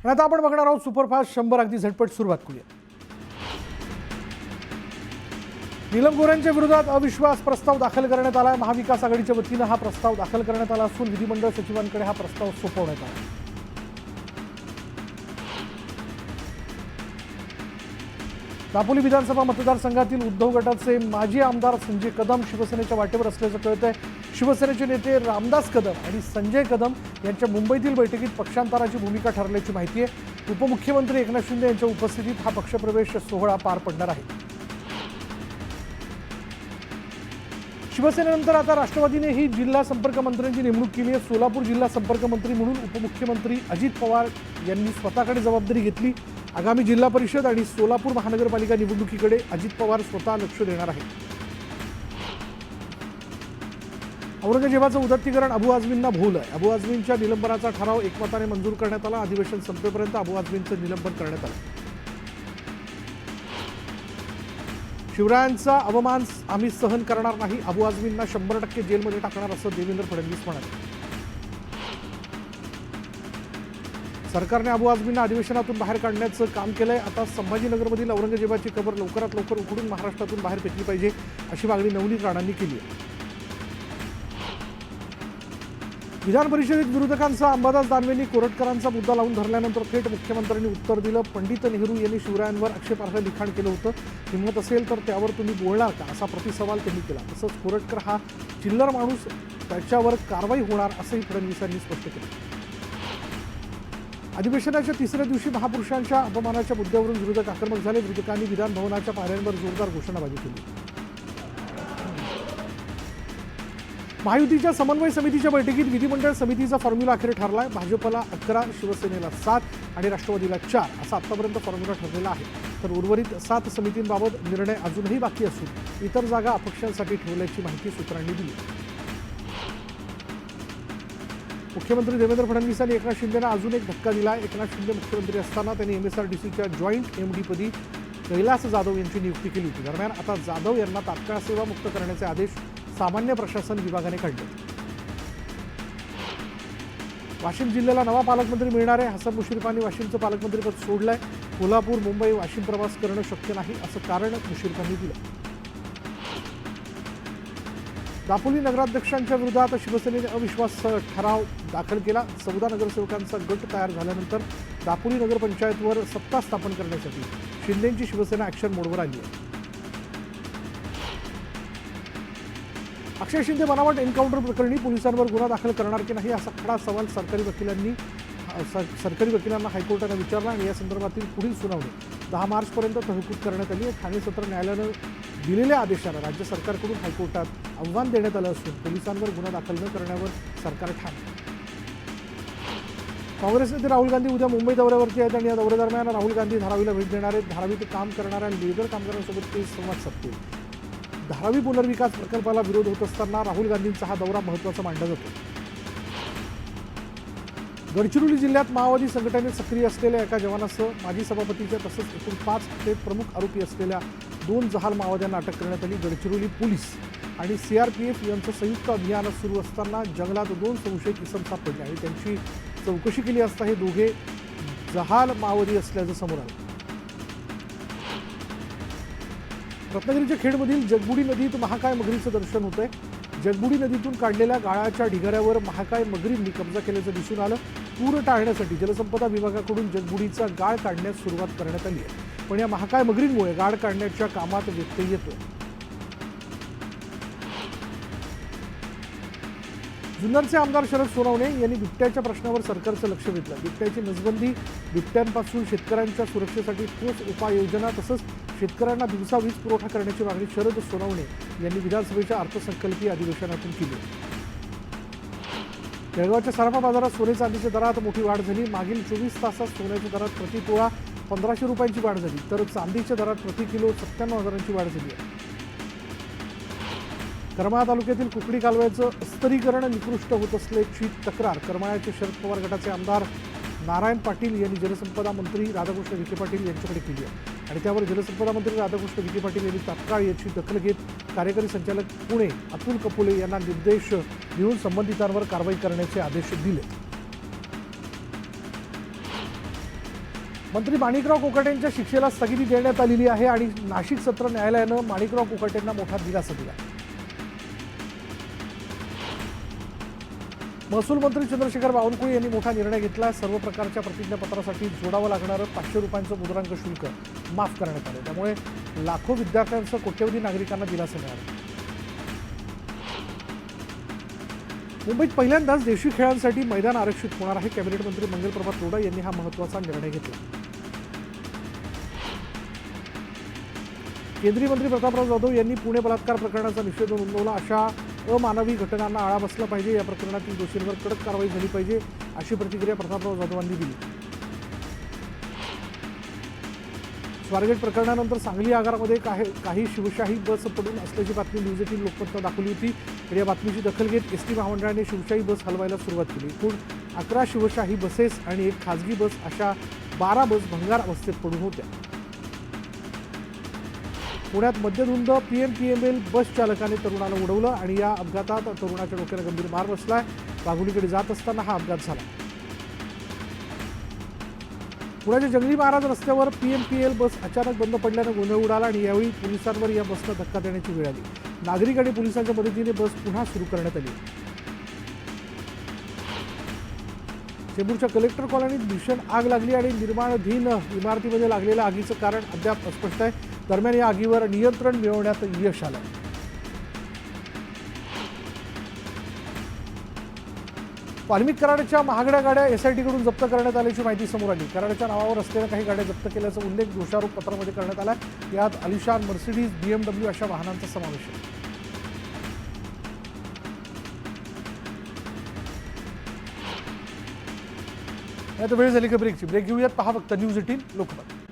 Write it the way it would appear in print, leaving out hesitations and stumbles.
आणि आता आपण बघणार आहोत सुपरफास्ट 100 अगदी झटपट सुरुवात करूया. नीलम गोऱ्यांच्या विरोधात अविश्वास प्रस्ताव दाखल करण्यात आला. महाविकास आघाडीच्या वतीने हा प्रस्ताव दाखल करण्यात आला असून विधिमंडळ सचिवांकडे हा प्रस्ताव सोपवण्यात आला. दापोली विधानसभा मतदारसंघातील उद्धव गटाचे माजी आमदार संजय कदम शिवसेनेच्या वाटेवर असल्याचं कळतंय. शिवसेनेचे नेते रामदास कदम आणि संजय कदम यांच्या मुंबईतील बैठकीत पक्षांतराची भूमिका ठरल्याची माहिती आहे. उपमुख्यमंत्री एकनाथ शिंदे यांच्या उपस्थितीत हा पक्षप्रवेश सोहळा पार पडणार आहे. शिवसेनेनंतर आता राष्ट्रवादीनेही जिल्हा संपर्क मंत्र्यांची नेमणूक केली आहे. सोलापूर जिल्हा संपर्क मंत्री म्हणून उपमुख्यमंत्री अजित पवार यांनी स्वतःकडे जबाबदारी घेतली. आगामी जिल्हा परिषद आणि सोलापूर महानगरपालिका निवडणुकीकडे अजित पवार स्वतः लक्ष देणार आहेत. औरंगजेबाचं उदात्तीकरण अबू आझमींना भोवलंय. अबू आझमींच्या निलंबनाचा ठराव एकमताने मंजूर करण्यात आला. अधिवेशन संपेपर्यंत अबू आझमींचं निलंबन करण्यात आलं. शिवरायांचा अवमान आम्ही सहन करणार नाही. अबू आझमींना 100% जेलमध्ये टाकणार असं देवेंद्र फडणवीस म्हणाले. सरकारने अबू आझमींना अधिवेशनातून बाहेर काढण्याचं काम केलंय. आता संभाजीनगरमधील औरंगजेबाची कबर लवकरात लवकर उघडून महाराष्ट्रातून बाहेर फेकली पाहिजे अशी मागणी नवनीत राणांनी केली आहे. विधान परिषदेत विरोधकांचा अंबादास दानवेंनी कोरटकरांचा मुद्दा लावून धरल्यानंतर थेट मुख्यमंत्र्यांनी उत्तर दिलं. पंडित नेहरू यांनी शिवरायांवर आक्षेपार्ह लिखाण केलं होतं. हिंमत असेल तर त्यावर तुम्ही बोलणार का असा प्रतिसवाल त्यांनी केला. तसंच कोरटकर हा चिल्लर माणूस, त्याच्यावर कारवाई होणार असंही फडणवीसांनी स्पष्ट केलं. अधिवेशनाच्या तिसऱ्या दिवशी महापुरुषांच्या अपमानाच्या मुद्द्यावरून विरोधक आक्रमक झाले. विरोधकांनी विधान भवनाच्या पायऱ्यांवर जोरदार घोषणाबाजी केली. महायुतीच्या समन्वय समितीच्या बैठकीत विधिमंडळ समितीचा फॉर्म्युला अखेर ठरलाय. भाजपला 11, शिवसेनेला 7 आणि राष्ट्रवादीला 4 असा आतापर्यंत फॉर्म्युला ठरलेला आहे. तर उर्वरित 7 समितींबाबत निर्णय अजूनही बाकी असून इतर जागा अपक्षांसाठी ठेवल्याची माहिती सूत्रांनी दिली. मुख्यमंत्री देवेंद्र फडणवीसांनी एकनाथ शिंदेंना अजून एक धक्का दिला. एकनाथ शिंदे मुख्यमंत्री असताना त्यांनी MSRDCच्या जॉईंट MD पदी कैलास जाधव यांची नियुक्ती केली होती. दरम्यान आता जाधव यांना तात्काळ सेवामुक्त करण्याचे आदेश सामान्य प्रशासन विभागाने काढले. वाशिम जिल्ह्याला नवा पालकमंत्री मिळणार आहे. हसन मुश्रीफांनी वाशिमचं पालकमंत्रीपद सोडलंय. कोल्हापूर, मुंबई, वाशिम प्रवास करणं शक्य नाही असं कारण मुश्रीफांनी दिलं. दापोली नगराध्यक्षांच्या विरोधात शिवसेनेने अविश्वास ठराव दाखल केला. 14 नगरसेवकांचा गट तयार झाल्यानंतर दापोली नगरपंचायतवर सत्ता स्थापन करण्यासाठी शिंदेंची शिवसेना ॲक्शन मोडवर आली आहे. अक्षय शिंदे बनावट एन्काउंटर प्रकरणी पोलिसांवर गुन्हा दाखल करणार की नाही असा खडा सवाल सरकारी वकिलांना हायकोर्टाने विचारला आणि या संदर्भातील पुढील सुनावणी 10 मार्चपर्यंत तहकूब करण्यात आली आहे. ठाणे सत्र न्यायालयानं दिलेल्या आदेशाला राज्य सरकारकडून हायकोर्टात आव्हान देण्यात आलं असून पोलिसांवर गुन्हा दाखल न करण्यावर सरकार ठाम. काँग्रेस नेते राहुल गांधी उद्या मुंबई दौऱ्यावरती आहेत आणि या दौऱ्यादरम्यान राहुल गांधी धारावीला भेट देणार आहेत. धारावीत काम करणाऱ्या लेबर कामगारांसोबत ते संवाद साधतील. धारावी पुनर्विकास प्रकल्पाला विरोध होत असताना राहुल गांधींचा हा दौरा महत्त्वाचा मानला जातो. गडचिरोली जिल्ह्यात माओवादी संघटनेत सक्रिय असलेल्या एका जवानासह माजी सभापतीच्या तसंच एकूण 5 ते प्रमुख आरोपी असलेल्या 2 जहाल माओवाद्यांना अटक करण्यात आली. गडचिरोली पोलीस आणि CRPF यांचं संयुक्त अभियान सुरू असताना जंगलात 2 संशयित इसम सापडले आणि त्यांची चौकशी केली असता हे दोघे जहाल माओवादी असल्याचं समोर आलं. रत्नागिरीच्या खेडमधील जगबुडी नदीत महाकाय मगरीचं दर्शन होतंय. जगबुडी नदीतून काढलेल्या गाळाच्या ढिगाऱ्यावर महाकाय मगरींनी कब्जा केल्याचं दिसून आलं. पूर टाळण्यासाठी जलसंपदा विभागाकडून जगबुडीचा गाळ काढण्यास सुरुवात करण्यात आली आहे. पण या महाकाय मगरींमुळे गाळ काढण्याच्या कामात व्यत्यय येतोय. जुन्नरचे आमदार शरद सोनवणे यांनी बिबट्याच्या प्रश्नावर सरकारचं लक्ष वेधलं. बिबट्याची नसबंदी, बिबट्यांपासून शेतकऱ्यांच्या सुरक्षेसाठी ठोस उपाययोजना तसंच शेतकऱ्यांना दिवसा वीज पुरवठा करण्याची मागणी शरद सोनवणे यांनी विधानसभेच्या अर्थसंकल्पीय अधिवेशनातून केली. जळगावच्या सराफा बाजारात सोने चांदीच्या दरात मोठी वाढ झाली. मागील 24 तासात सोन्याच्या दरात प्रति तोळा 1500 रुपयांची वाढ झाली तर चांदीच्या दरात प्रति किलो 97,000ची वाढ झाली आहे. करमाळा तालुक्यातील कुकडी कालव्याचं स्तरीकरण निकृष्ट होत असल्याची तक्रार करमाळ्याचे शरद पवार गटाचे आमदार नारायण पाटील यांनी जलसंपदा मंत्री राधाकृष्ण विखे पाटील यांच्याकडे केली आहे आणि त्यावर जलसंपदा मंत्री राधाकृष्ण विखे पाटील यांनी तात्काळ याची दखल घेत कार्यकारी संचालक पुणे अतुल कपोले यांना निर्देश देऊन संबंधितांवर कारवाई करण्याचे आदेश दिले. मंत्री माणिकराव कोकाटेंच्या शिक्षेला स्थगिती देण्यात आलेली आहे आणि नाशिक सत्र न्यायालयानं माणिकराव कोकाटेंना मोठा दिलासा दिला. महसूल मंत्री चंद्रशेखर बावनकुळे यांनी मोठा निर्णय घेतला. सर्व प्रकारच्या प्रतिज्ञापत्रासाठी जोडावं लागणारं 500 रुपयांचं मुद्रांक शुल्क माफ करण्यात आलं. त्यामुळे लाखो विद्यार्थ्यांसह कोट्यवधी नागरिकांना दिलासा मिळाला. मुंबईत पहिल्यांदाच देशी खेळांसाठी मैदान आरक्षित होणार आहे. कॅबिनेट मंत्री मंगलप्रभात लोढा यांनी हा महत्त्वाचा निर्णय घेतला. केंद्रीय मंत्री प्रतापराव जाधव यांनी पुणे बलात्कार प्रकरणाचा निषेध नोंदवला. अशा अमानवी घटनांना आळा बसला पाहिजे. या प्रकरणातील दोषींवर कडक कारवाई झाली पाहिजे अशी प्रतिक्रिया प्रतापराव जाधवांनी दिली. स्वारगेट प्रकरणानंतर सांगली आगारामध्ये काही शिवशाही बस पडून असल्याची बातमी न्यूज 18 लोकमतनं दाखवली होती. तर या बातमीची दखल घेत एसटी महामंडळाने शिवशाही बस हलवायला सुरुवात केली. एकूण 11 शिवशाही बसेस आणि एक खाजगी बस अशा 12 बस भंगार अवस्थेत पडून होत्या. पुण्यात मद्यधुंद PMPML बस चालकाने तरुणाला उडवलं आणि या अपघातात तरुणाच्या डोक्याला गंभीर मार बसलाय. वाघोलीकडे जात असताना हा अपघात झाला. पुण्याच्या जंगली महाराज रस्त्यावर PMPL बस अचानक बंद पडल्यानं गोंधळ उडाला आणि यावेळी पोलिसांवर या बसला धक्का देण्याची वेळ आली. नागरिक आणि पोलिसांच्या मदतीने बस पुन्हा सुरू करण्यात आली. चेंबूरच्या कलेक्टर कॉलनीत भीषण आग लागली आणि निर्माणाधीन इमारतीमध्ये लागलेल्या आगीचं कारण अद्याप अस्पष्ट आहे. दरम्यान या आगीवर नियंत्रण मिळवण्यात यश आलं. वाल्मिक कराडच्या महागड्या गाड्या SIT कडून जप्त करण्यात आल्याची माहिती समोर आली. कराडच्या नावावर असलेल्या काही गाड्या जप्त केल्याचा उल्लेख दोषारोप पत्रामध्ये करण्यात आला. यात आलिशान मर्सिडीज BMW अशा वाहनांचा समावेश आहे. आता वेळ झाली का ब्रेकची. ब्रेक घेऊयात. पहा फक्त न्यूज 18 लोकमत.